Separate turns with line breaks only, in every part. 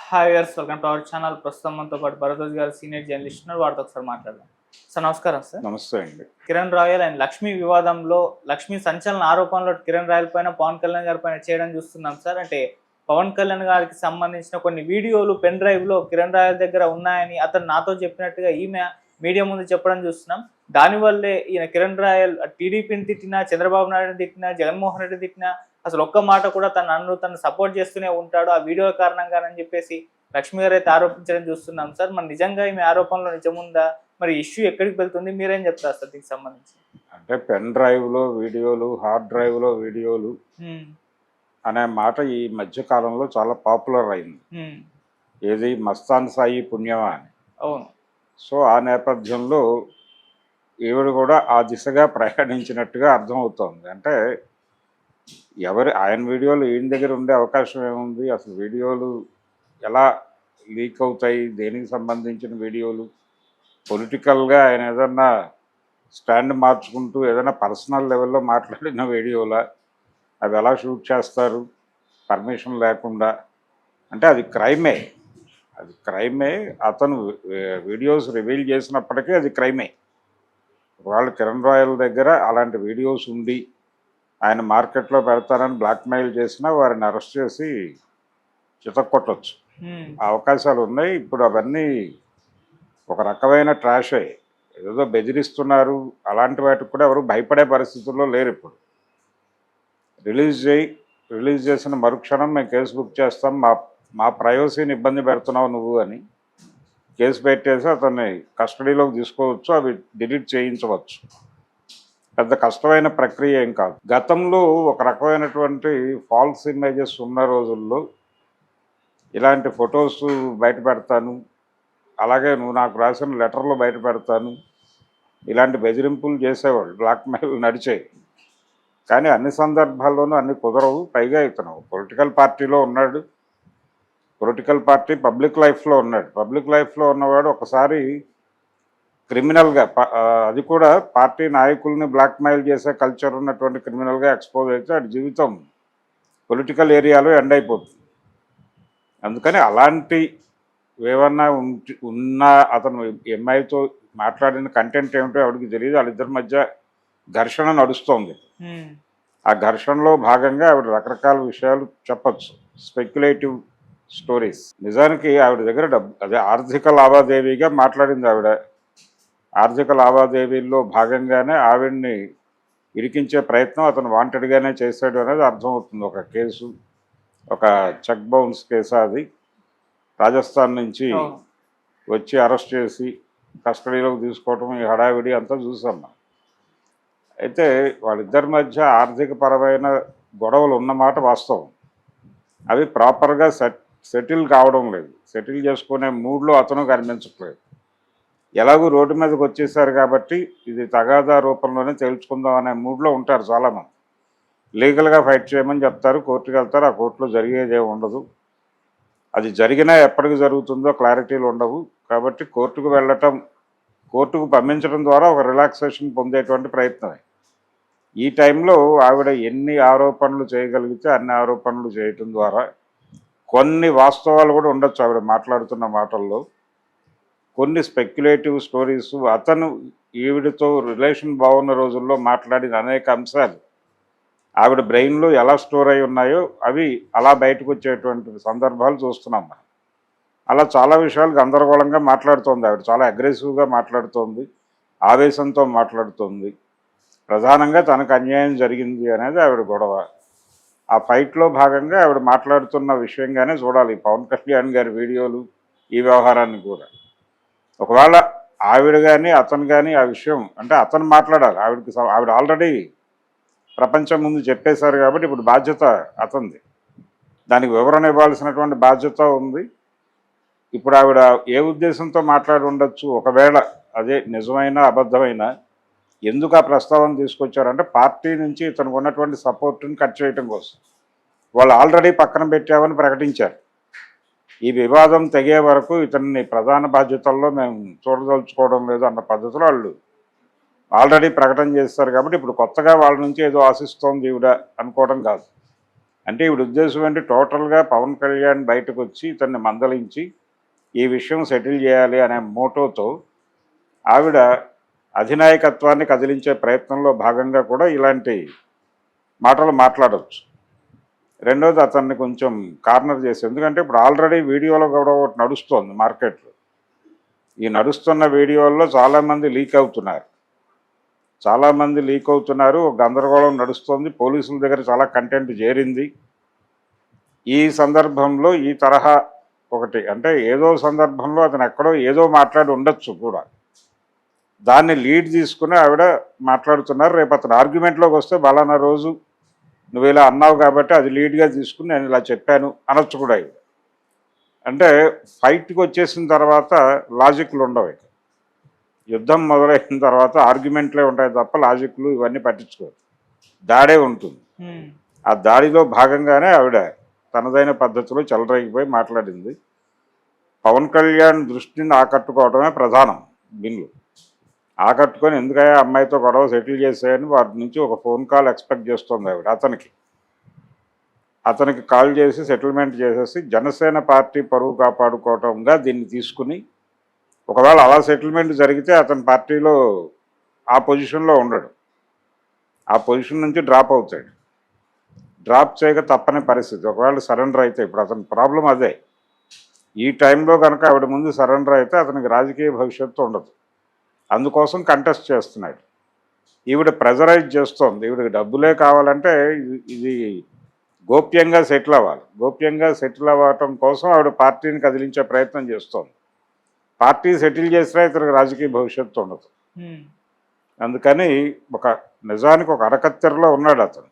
Hi viewers, welcome to our channel. ప్రస్తుతం మనతో పాటు భరద్వాజ్ గారు సీనియర్ జర్నలిస్ట్ ఉన్నారు. వారితో ఒకసారి మాట్లాడదాం. సార్ నమస్కారం. సార్
నమస్తే అండి.
కిరణ్ రాయల్ అండ్ లక్ష్మీ వివాదంలో లక్ష్మీ సంచలన ఆరోపణలు కిరణ్ రాయల్ పైన, పవన్ కళ్యాణ్ గారి పైన చేయడం చూస్తున్నాం సార్. అంటే పవన్ కళ్యాణ్ గారికి సంబంధించిన కొన్ని వీడియోలు పెన్ డ్రైవ్ లో కిరణ్ రాయల్ దగ్గర ఉన్నాయని అతను నాతో చెప్పినట్టుగా ఈమె మీడియా ముందు చెప్పడం చూస్తున్నాం. దానివల్లే ఈయన కిరణ్ రాయల్ టీడీపీని తిట్టినా, చంద్రబాబు నాయుడుని తిట్టినా, జగన్మోహన్ రెడ్డి తిట్టినా అసలు ఒక్క మాట కూడా తను సపోర్ట్ చేస్తూనే ఉంటాడు ఆ వీడియో కారణంగానని చెప్పేసి లక్ష్మి గారు అయితే ఆరోపించడం చూస్తున్నాం సార్. మరి నిజంగా ఈమె ఆరోపణలో నిజముందా? మరి ఇష్యూ ఎక్కడికి వెళ్తుంది? మీరేం చెప్తారు సార్ దీనికి సంబంధించి?
అంటే పెన్ డ్రైవ్లో వీడియోలు, హార్డ్ డ్రైవ్లో వీడియోలు అనే మాట ఈ మధ్య కాలంలో చాలా పాపులర్ అయింది. ఏది మస్తాన్ సాయి పుణ్యమా అని.
అవును.
సో ఆ నేపథ్యంలో ఈవిడ కూడా ఆ దిశగా ప్రయాణించినట్టుగా అర్థమవుతోంది. అంటే ఆయన వీడియోలు ఈయన దగ్గర ఉండే అవకాశం ఏముంది? అసలు వీడియోలు ఎలా లీక్ అవుతాయి? దేనికి సంబంధించిన వీడియోలు? పొలిటికల్గా ఆయన ఏదన్నా స్టాండ్ మార్చుకుంటూ ఏదైనా పర్సనల్ లెవెల్లో మాట్లాడిన వీడియోలా? అవి ఎలా షూట్ చేస్తారు పర్మిషన్ లేకుండా? అంటే అది క్రైమే. అతను వీడియోస్ రివీల్ చేసినప్పటికీ అది క్రైమే. వాళ్ళు కిరణ్ రాయల్ దగ్గర అలాంటి వీడియోస్ ఉండి ఆయన మార్కెట్లో పెడతానని బ్లాక్మెయిల్ చేసినా వారిని అరెస్ట్ చేసి చితక్కొట్టచ్చు అవకాశాలు ఉన్నాయి. ఇప్పుడు అవన్నీ ఒక రకమైన ట్రాషే. ఏదో బెదిరిస్తున్నారు, అలాంటి వాటికి కూడా ఎవరు భయపడే పరిస్థితుల్లో లేరు. ఇప్పుడు రిలీజ్ చేసిన మరుక్షణం మేము కేసు బుక్ చేస్తాం, మా ప్రైవసీని ఇబ్బంది పెడుతున్నావు నువ్వు అని కేసు పెట్టేసి అతన్ని కస్టడీలోకి తీసుకోవచ్చు, అవి డిలీట్ చేయించవచ్చు. పెద్ద కష్టమైన ప్రక్రియ ఏం కాదు. గతంలో ఒక రకమైనటువంటి ఫాల్స్ ఇమేజెస్ ఉన్న రోజుల్లో ఇలాంటి ఫొటోస్ బయట పెడతాను, అలాగే నువ్వు నాకు రాసిన లెటర్లు బయట పెడతాను, ఇలాంటి బెదిరింపులు చేసేవాళ్ళు, బ్లాక్మెయిల్ నడిచాయి. కానీ అన్ని సందర్భాల్లోనూ అన్ని కుదరవు. పైగా ఇతను పొలిటికల్ పార్టీలో ఉన్నాడు, పొలిటికల్ పార్టీ పబ్లిక్ లైఫ్లో ఉన్నాడు. పబ్లిక్ లైఫ్లో ఉన్నవాడు ఒకసారి క్రిమినల్గా, అది కూడా పార్టీ నాయకుల్ని బ్లాక్మెయిల్ చేసే కల్చర్ ఉన్నటువంటి క్రిమినల్గా ఎక్స్పోజ్ అయితే వాడి జీవితం పొలిటికల్ ఏరియాలో ఎండ్ అయిపోతుంది. అందుకని అలాంటి ఏమన్నా ఉన్నా అతను ఎంఐతో మాట్లాడిన కంటెంట్ ఏమిటో ఎవరికి తెలియదు. వాళ్ళిద్దరి మధ్య ఘర్షణ నడుస్తోంది. ఆ ఘర్షణలో భాగంగా ఆవిడ రకరకాల విషయాలు చెప్పచ్చు, స్పెక్యులేటివ్ స్టోరీస్. నిజానికి ఆవిడ దగ్గర అదే ఆర్థిక లావాదేవీగా మాట్లాడింది ఆవిడ. ఆర్థిక లావాదేవీల్లో భాగంగానే ఆవిడ్ని ఇరికించే ప్రయత్నం అతను వాంటెడ్గానే చేశాడు అనేది అర్థమవుతుంది. ఒక కేసు, ఒక చెక్ బౌన్స్ కేసు, అది రాజస్థాన్ నుంచి వచ్చి అరెస్ట్ చేసి కస్టడీలోకి తీసుకోవటం, ఈ హడావిడి అంతా చూసాం మనం. అయితే వాళ్ళిద్దరి మధ్య ఆర్థిక పరమైన గొడవలు ఉన్నమాట వాస్తవం. అవి ప్రాపర్గా సెటిల్ కావడం లేదు. సెటిల్ చేసుకునే మూడ్లో అతను కనిపించట్లేదు. ఎలాగూ రోడ్డు మీదకి వచ్చేసారు కాబట్టి ఇది తగాదా రూపంలోనే తేల్చుకుందాం అనే మూడ్లో ఉంటారు చాలామంది. లీగల్గా ఫైట్ చేయమని చెప్తారు, కోర్టుకు వెళ్తారు. ఆ కోర్టులో జరిగేదే ఉండదు. అది జరిగినా ఎప్పటికి జరుగుతుందో క్లారిటీలు ఉండవు. కాబట్టి కోర్టుకు వెళ్ళటం, కోర్టుకు పంపించడం ద్వారా ఒక రిలాక్సేషన్ పొందేటువంటి ప్రయత్నమే. ఈ టైంలో ఆవిడ ఎన్ని ఆరోపణలు చేయగలిగితే అన్ని ఆరోపణలు చేయటం ద్వారా కొన్ని వాస్తవాలు కూడా ఉండొచ్చు ఆవిడ మాట్లాడుతున్న మాటల్లో. కొన్ని స్పెక్యులేటివ్ స్టోరీస్, అతను ఈవిడతో రిలేషన్ బాగున్న రోజుల్లో మాట్లాడిన అనేక అంశాలు ఆవిడ బ్రెయిన్లో ఎలా స్టోర్ అయి ఉన్నాయో అవి అలా బయటకు వచ్చేటువంటి సందర్భాలు చూస్తున్నాం మనం. అలా చాలా విషయాలు గందరగోళంగా మాట్లాడుతోంది ఆవిడ. చాలా అగ్రెసివ్గా మాట్లాడుతోంది, ఆవేశంతో మాట్లాడుతోంది. ప్రధానంగా తనకు అన్యాయం జరిగింది అనేది ఆవిడ గొడవ. ఆ ఫైట్లో భాగంగా ఆవిడ మాట్లాడుతున్న విషయంగానే చూడాలి పవన్ కళ్యాణ్ గారి వీడియోలు, ఈ వ్యవహారాన్ని కూడా. ఒకవేళ ఆవిడ కానీ అతను కానీ ఆ విషయం, అంటే అతను మాట్లాడాలి, ఆవిడ ఆల్రెడీ ప్రపంచం ముందు చెప్పేశారు కాబట్టి ఇప్పుడు బాధ్యత అతనిది. దానికి వివరణ ఇవ్వాల్సినటువంటి బాధ్యత ఉంది. ఇప్పుడు ఆవిడ ఏ ఉద్దేశంతో మాట్లాడి ఉండొచ్చు? ఒకవేళ అదే నిజమైన అబద్ధమైన, ఎందుకు ఆ ప్రస్తావన తీసుకొచ్చారంటే పార్టీ నుంచి ఇతనికి ఉన్నటువంటి సపోర్ట్ని కట్ చేయటం కోసం. వాళ్ళు ఆల్రెడీ పక్కన పెట్టామని ప్రకటించారు. ఈ వివాదం తెగే వరకు ఇతన్ని ప్రధాన బాధ్యతల్లో మేము చూడదలుచుకోవడం లేదు అన్న పద్ధతిలో వాళ్ళు ఆల్రెడీ ప్రకటన చేస్తారు. కాబట్టి ఇప్పుడు కొత్తగా వాళ్ళ నుంచి ఏదో ఆశిస్తోంది ఈవిడ అనుకోవడం కాదు. అంటే ఈవిడ ఉద్దేశం ఏంటి, టోటల్గా పవన్ కళ్యాణ్ బయటకు వచ్చి ఇతన్ని మందలించి ఈ విషయం సెటిల్ చేయాలి అనే మోటోతో ఆవిడ అధినాయకత్వాన్ని కదిలించే ప్రయత్నంలో భాగంగా కూడా ఇలాంటి మాటలు మాట్లాడవచ్చు. రెండోది అతన్ని కొంచెం కార్నర్ చేసి, ఎందుకంటే ఇప్పుడు ఆల్రెడీ వీడియోలో కూడా ఒకటి నడుస్తోంది మార్కెట్లో. ఈ నడుస్తున్న వీడియోల్లో చాలామంది లీక్ అవుతున్నారు. ఒక గందరగోళం నడుస్తోంది. పోలీసుల దగ్గర చాలా కంటెంట్ చేరింది. ఈ సందర్భంలో ఈ తరహా ఒకటి అంటే ఏదో సందర్భంలో అతను ఎక్కడో ఏదో మాట్లాడి ఉండొచ్చు కూడా, దాన్ని లీడ్ తీసుకుని ఆవిడ మాట్లాడుతున్నారు. రేపు అతను ఆర్గ్యుమెంట్లోకి వస్తే బలానా రోజు నువ్వు ఇలా అన్నావు కాబట్టి అది లీడ్గా తీసుకుని నేను ఇలా చెప్పాను అనొచ్చు కూడా. అంటే ఫైట్కి వచ్చేసిన తర్వాత లాజిక్లు ఉండవు. యుద్ధం మొదలైన తర్వాత ఆర్గ్యుమెంట్లే ఉంటాయి తప్ప లాజిక్లు ఇవన్నీ పట్టించుకోరు, దాడే ఉంటుంది. ఆ దాడిలో భాగంగానే ఆవిడ తనదైన పద్ధతిలో చెలరేగిపోయి మాట్లాడింది. పవన్ కళ్యాణ్ దృష్టిని ఆకట్టుకోవడమే ప్రధానం బిల్లు. ఆకట్టుకొని ఎందుకయ్యా అమ్మాయితో గొడవ సెటిల్ చేసాయని వారి నుంచి ఒక ఫోన్ కాల్ ఎక్స్పెక్ట్ చేస్తుంది ఆవిడ. అతనికి కాల్ చేసి సెటిల్మెంట్ చేసేసి జనసేన పార్టీ పరువు కాపాడుకోవటంగా దీన్ని తీసుకుని, ఒకవేళ అలా సెటిల్మెంట్ జరిగితే అతని పార్టీలో ఆ పొజిషన్లో ఉండడు, ఆ పొజిషన్ నుంచి డ్రాప్ అవుతాడు. డ్రాప్ చేయక తప్పని పరిస్థితి. ఒకవేళ సరెండర్ అయితే, ఇప్పుడు అతని ప్రాబ్లం అదే, ఈ టైంలో కనుక ఆవిడ ముందు సరెండర్ అయితే అతనికి రాజకీయ భవిష్యత్తు ఉండదు. అందుకోసం కంటెస్ట్ చేస్తున్నాడు. ఈవిడ ప్రెజరైజ్ చేస్తోంది. ఈవిడకి డబ్బులే కావాలంటే ఇది గోప్యంగా సెటిల్ అవ్వాలి. గోప్యంగా సెటిల్ అవ్వటం కోసం ఆవిడ పార్టీని కదిలించే ప్రయత్నం చేస్తోంది. పార్టీ సెటిల్ చేసినా ఇతనికి రాజకీయ భవిష్యత్తు ఉండదు. అందుకని నిజానికి ఒక అరకత్తెరలో ఉన్నాడు అతను.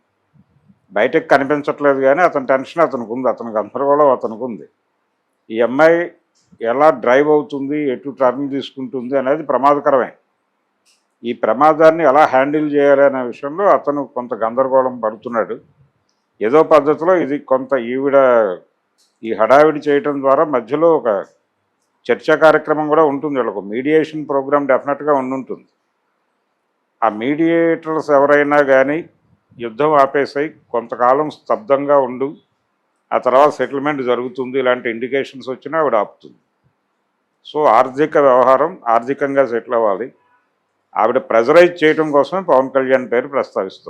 బయటకు కనిపించట్లేదు కానీ అతని టెన్షన్ అతనికి ఉంది, అతని గందరగోళం అతనికి ఉంది. ఈ అమ్మాయి ఎలా డ్రైవ్ అవుతుంది, ఎటు టర్న్ తీసుకుంటుంది అనేది ప్రమాదకరమే. ఈ ప్రమాదాన్ని ఎలా హ్యాండిల్ చేయాలి అనే విషయంలో అతను కొంత గందరగోళం పడుతున్నాడు. ఏదో పద్ధతిలో ఇది కొంత ఈవిడ ఈ హడావిడి చేయటం ద్వారా మధ్యలో ఒక చర్చా కార్యక్రమం కూడా ఉంటుంది. వీళ్ళకు మీడియేషన్ ప్రోగ్రామ్ డెఫినెట్గా ఉంటుంది. ఆ మీడియేటర్స్ ఎవరైనా కానీ యుద్ధం ఆపేసాయి, కొంతకాలం స్తబ్దంగా ఉండు, ఆ తర్వాత సెటిల్మెంట్ జరుగుతుంది, ఇలాంటి ఇండికేషన్స్ వచ్చినా ఆవిడ ఆపుతుంది. సో ఆర్థిక వ్యవహారం ఆర్థికంగా సెటిల్ అవ్వాలి. ఆవిడ ప్రెజరైజ్ చేయడం కోసమే పవన్ కళ్యాణ్ పేరు ప్రస్తావిస్తుంది.